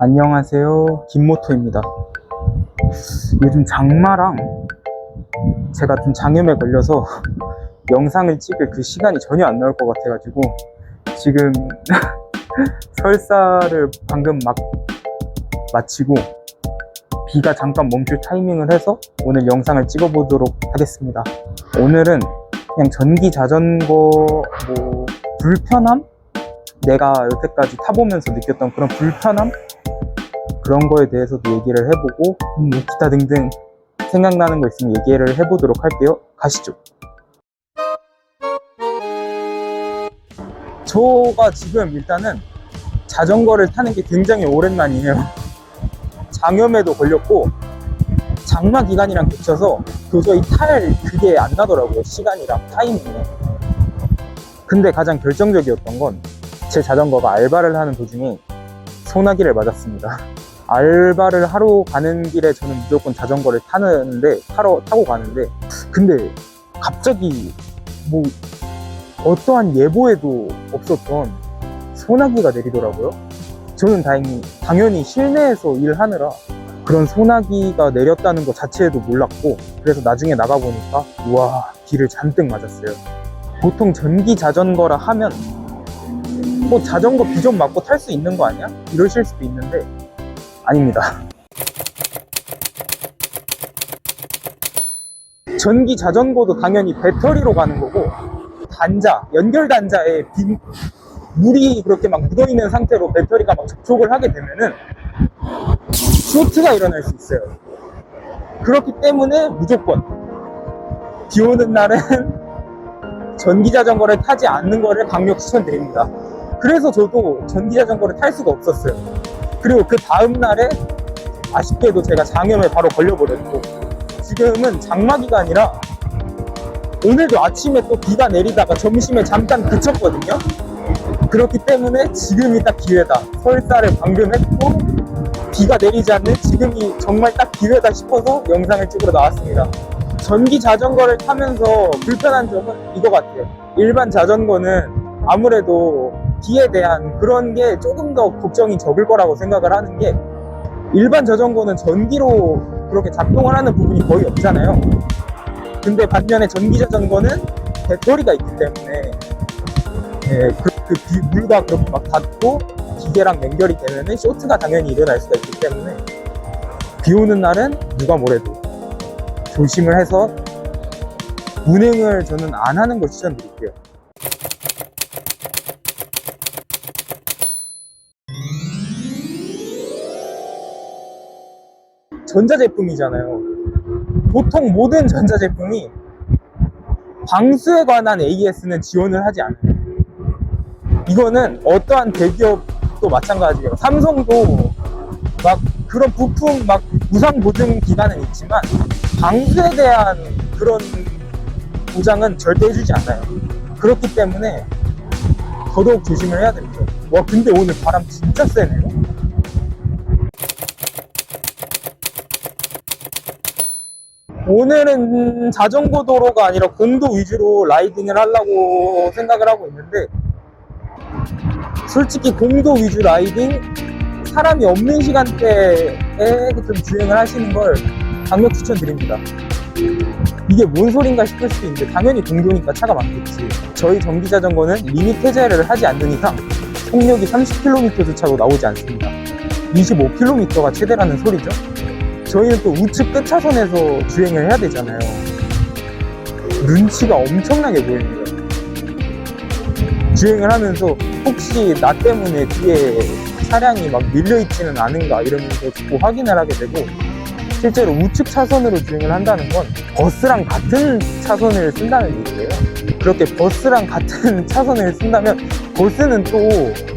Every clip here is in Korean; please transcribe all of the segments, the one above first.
안녕하세요, 김모토입니다. 요즘 장마랑 제가 좀 장염에 걸려서 영상을 찍을 그 시간이 전혀 안 나올 것 같아가지고 지금 설사를 방금 막 마치고 비가 잠깐 멈출 타이밍을 해서 오늘 영상을 찍어보도록 하겠습니다. 오늘은 그냥 전기 자전거 불편함? 내가 여태까지 타보면서 느꼈던 그런 불편함? 그런 거에 대해서도 얘기를 해보고 기타 등등 생각나는 거 있으면 얘기를 해보도록 할게요. 가시죠. 저가 지금 일단은 자전거를 타는 게 굉장히 오랜만이에요. 장염에도 걸렸고 장마 기간이랑 겹쳐서 도저히 탈 그게 안 나더라고요. 시간이랑 타이밍이. 근데 가장 결정적이었던 건 제 자전거가 알바를 하는 도중에 소나기를 맞았습니다. 알바를 하러 가는 길에 저는 무조건 자전거를 타고 가는데 근데 갑자기 어떠한 예보에도 없었던 소나기가 내리더라고요. 저는 당연히 실내에서 일하느라 그런 소나기가 내렸다는 것 자체에도 몰랐고, 그래서 나중에 나가보니까 우와, 비를 잔뜩 맞았어요. 보통 전기 자전거라 하면 자전거 비 좀 맞고 탈 수 있는 거 아니야? 이러실 수도 있는데 아닙니다. 전기 자전거도 당연히 배터리로 가는 거고, 연결 단자에 물이 그렇게 막 묻어있는 상태로 배터리가 막 접촉을 하게 되면은 쇼트가 일어날 수 있어요. 그렇기 때문에 무조건 비 오는 날은 전기 자전거를 타지 않는 거를 강력 추천드립니다. 그래서 저도 전기 자전거를 탈 수가 없었어요. 그리고 그 다음 날에 아쉽게도 제가 장염에 바로 걸려버렸고, 지금은 장마 기간이라 오늘도 아침에 또 비가 내리다가 점심에 잠깐 그쳤거든요. 그렇기 때문에 지금이 딱 기회다. 설사를 방금 했고 비가 내리지 않는 지금이 정말 딱 기회다 싶어서 영상을 찍으러 나왔습니다. 전기 자전거를 타면서 불편한 점은 이거 같아요. 일반 자전거는 아무래도 비에 대한 그런 게 조금 더 걱정이 적을 거라고 생각을 하는 게, 일반 자전거는 전기로 그렇게 작동을 하는 부분이 거의 없잖아요. 근데 반면에 전기 자전거는 배터리가 있기 때문에 물과 그렇게 막 닿고 기계랑 연결이 되면은 쇼트가 당연히 일어날 수가 있기 때문에 비 오는 날은 누가 뭐래도 조심을 해서 운행을 저는 안 하는 걸 추천드릴게요. 전자제품이잖아요. 보통 모든 전자제품이 방수에 관한 AS는 지원을 하지 않아요. 이거는 어떠한 대기업도 마찬가지예요. 삼성도 막 그런 부품 무상 보증 기간은 있지만 방수에 대한 그런 보장은 절대 해주지 않아요. 그렇기 때문에 더더욱 조심을 해야 됩니다. 와, 근데 오늘 바람 진짜 세네요. 오늘은 자전거 도로가 아니라 공도 위주로 라이딩을 하려고 생각을 하고 있는데, 솔직히 공도 위주 라이딩, 사람이 없는 시간대에 좀 주행을 하시는 걸 강력 추천드립니다. 이게 뭔 소린가 싶을 수도 있는데 당연히 공도니까 차가 많겠지. 저희 전기 자전거는 리밋 해제를 하지 않는 이상 속력이 30km조차도 나오지 않습니다. 25km가 최대라는 소리죠. 저희는 또 우측 끝 차선에서 주행을 해야 되잖아요. 눈치가 엄청나게 보입니다. 주행을 하면서 혹시 나 때문에 뒤에 차량이 막 밀려있지는 않은가 이러면서 자꾸 확인을 하게 되고, 실제로 우측 차선으로 주행을 한다는 건 버스랑 같은 차선을 쓴다는 얘기예요. 그렇게 버스랑 같은 차선을 쓴다면 버스는 또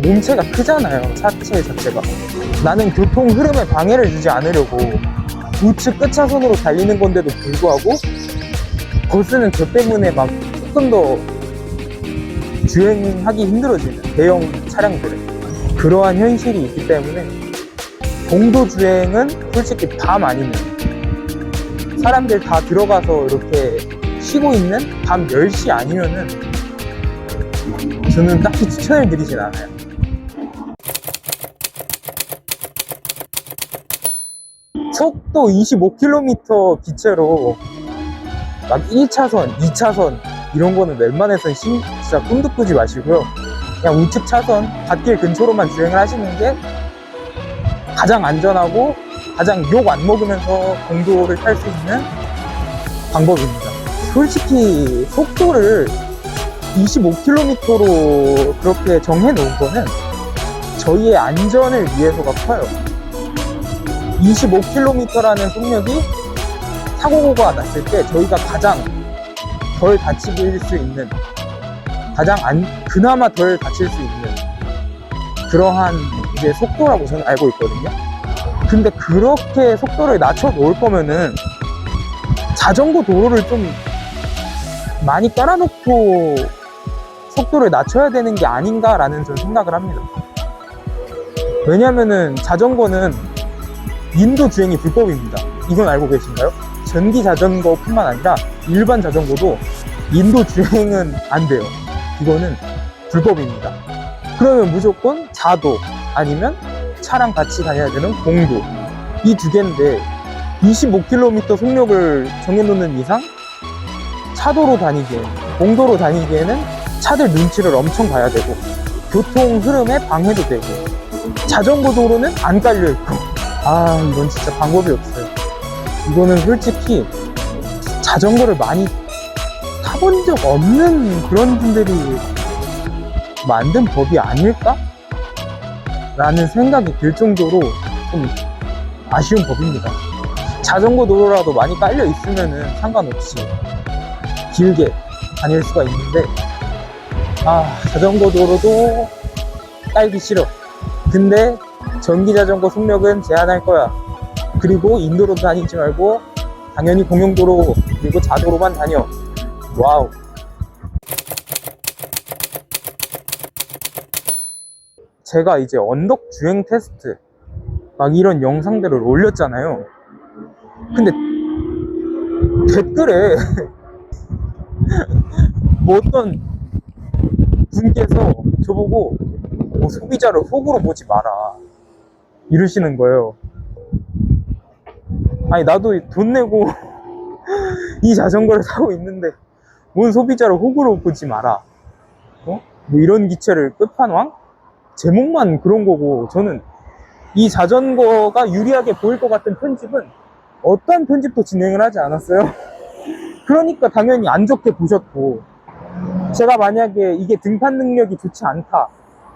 몸체가 크잖아요. 차체 자체가. 나는 교통 흐름에 방해를 주지 않으려고 우측 끝 차선으로 달리는 건데도 불구하고 버스는 저 때문에 막 조금 더 주행하기 힘들어지는 대형 차량들은 그러한 현실이 있기 때문에 공도 주행은 솔직히 밤 아니면 사람들 다 들어가서 이렇게 쉬고 있는 밤 10시 아니면은 저는 딱히 추천을 드리진 않아요. 속도 25km 기체로 막 1차선, 2차선 이런 거는 웬만해선 진짜 꿈도 꾸지 마시고요. 그냥 우측 차선, 갓길 근처로만 주행을 하시는 게 가장 안전하고 가장 욕 안 먹으면서 공도를 탈 수 있는 방법입니다. 솔직히 속도를 25km로 그렇게 정해 놓은 거는 저희의 안전을 위해서가 커요. 25km라는 속력이 사고가 났을 때 저희가 가장 덜 다칠 수 있는, 그나마 덜 다칠 수 있는 그러한 이제 속도라고 저는 알고 있거든요. 근데 그렇게 속도를 낮춰 놓을 거면은 자전거 도로를 좀 많이 깔아놓고 속도를 낮춰야 되는 게 아닌가라는 좀 생각을 합니다. 왜냐면은 자전거는 인도 주행이 불법입니다. 이건 알고 계신가요? 전기 자전거뿐만 아니라 일반 자전거도 인도 주행은 안 돼요. 이거는 불법입니다. 그러면 무조건 자도 아니면 차랑 같이 다녀야 되는 공도, 이 두 개인데 25km 속력을 정해놓는 이상 차도로 다니기에는, 공도로 다니기에는 차들 눈치를 엄청 봐야 되고 교통 흐름에 방해도 되고 자전거 도로는 안 깔려있고, 이건 진짜 방법이 없어요. 이거는 솔직히 자전거를 많이 타본 적 없는 그런 분들이 만든 법이 아닐까? 라는 생각이 들 정도로 좀 아쉬운 법입니다. 자전거 도로라도 많이 깔려 있으면은 상관없이 길게 다닐 수가 있는데, 자전거 도로도 깔기 싫어. 근데 전기 자전거 속력은 제한할 거야. 그리고 인도로 다니지 말고 당연히 공용도로 그리고 자도로만 다녀. 와우. 제가 이제 언덕 주행 테스트 막 이런 영상들을 올렸잖아요. 근데 댓글에 뭐 어떤 분께서 저보고 소비자를 호구로 보지 마라 이러시는 거예요. 아니, 나도 돈 내고 이 자전거를 사고 있는데 뭔 소비자를 호구로 보지 마라, 뭐 이런 기체를 끝판왕? 제목만 그런 거고, 저는 이 자전거가 유리하게 보일 것 같은 편집은 어떠한 편집도 진행을 하지 않았어요. 그러니까 당연히 안 좋게 보셨고, 제가 만약에 이게 등판 능력이 좋지 않다,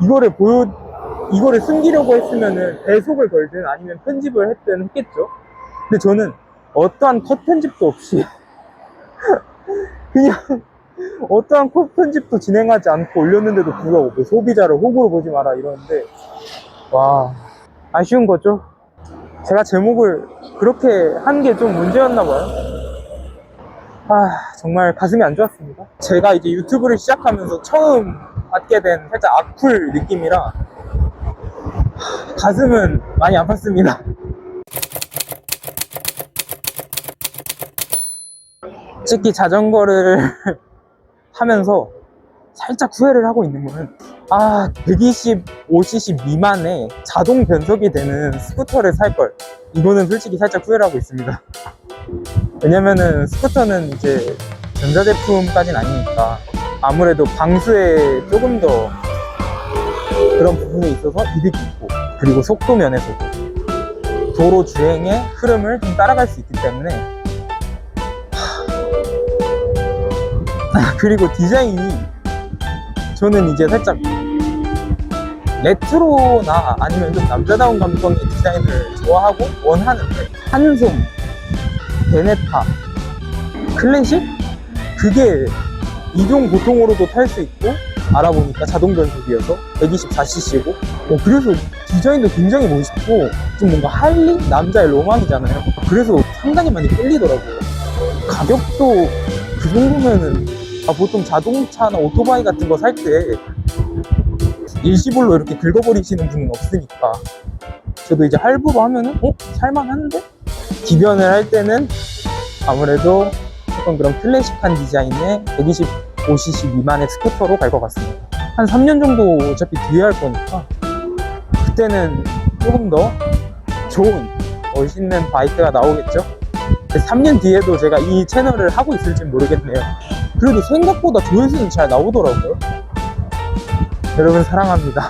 이거를 숨기려고 했으면은 배속을 걸든 아니면 편집을 했든 했겠죠. 근데 저는 어떠한 컷 편집도 없이 그냥 어떠한 컷 편집도 진행하지 않고 올렸는데도 불구하고 뭐 소비자를 호구로 보지 마라 이러는데, 와, 아쉬운 거죠. 제가 제목을 그렇게 한 게 좀 문제였나 봐요. 정말 가슴이 안 좋았습니다. 제가 이제 유튜브를 시작하면서 처음 받게 된 살짝 악플 느낌이라 가슴은 많이 아팠습니다. 특히 자전거를 하면서 살짝 후회를 하고 있는 거는 125cc 미만의 자동 변속이 되는 스쿠터를 살걸, 이거는 솔직히 살짝 후회를 하고 있습니다. 왜냐면은 스쿠터는 이제 전자제품까지는 아니니까 아무래도 방수에 조금 더 그런 부분에 있어서 이득이 있고, 그리고 속도 면에서도 도로 주행의 흐름을 좀 따라갈 수 있기 때문에, 그리고 디자인이 저는 이제 살짝 레트로나 아니면 좀 남자다운 감성의 디자인을 좋아하고 원하는데, 한솜, 베네타, 클래식? 그게 이종 보통으로도 탈 수 있고, 알아보니까 자동 변속이어서 124cc고 그래서 디자인도 굉장히 멋있고 좀 뭔가 할리? 남자의 로망이잖아요. 그래서 상당히 많이 끌리더라고요. 가격도 그 정도면은 보통 자동차나 오토바이 같은 거 살 때 일시불로 이렇게 긁어버리시는 분은 없으니까, 저도 이제 할부로 하면은 살만한데? 기변을 할 때는 아무래도 조금 그런 클래식한 디자인의 125cc 미만의 스쿠터로 갈 것 같습니다. 한 3년 정도 어차피 뒤에 할 거니까 그때는 조금 더 좋은 멋있는 바이크가 나오겠죠? 3년 뒤에도 제가 이 채널을 하고 있을지 모르겠네요. 그래도 생각보다 조회수는 잘 나오더라고요. 여러분 사랑합니다.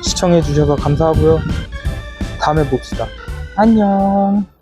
시청해주셔서 감사하고요. 다음에 봅시다. 안녕.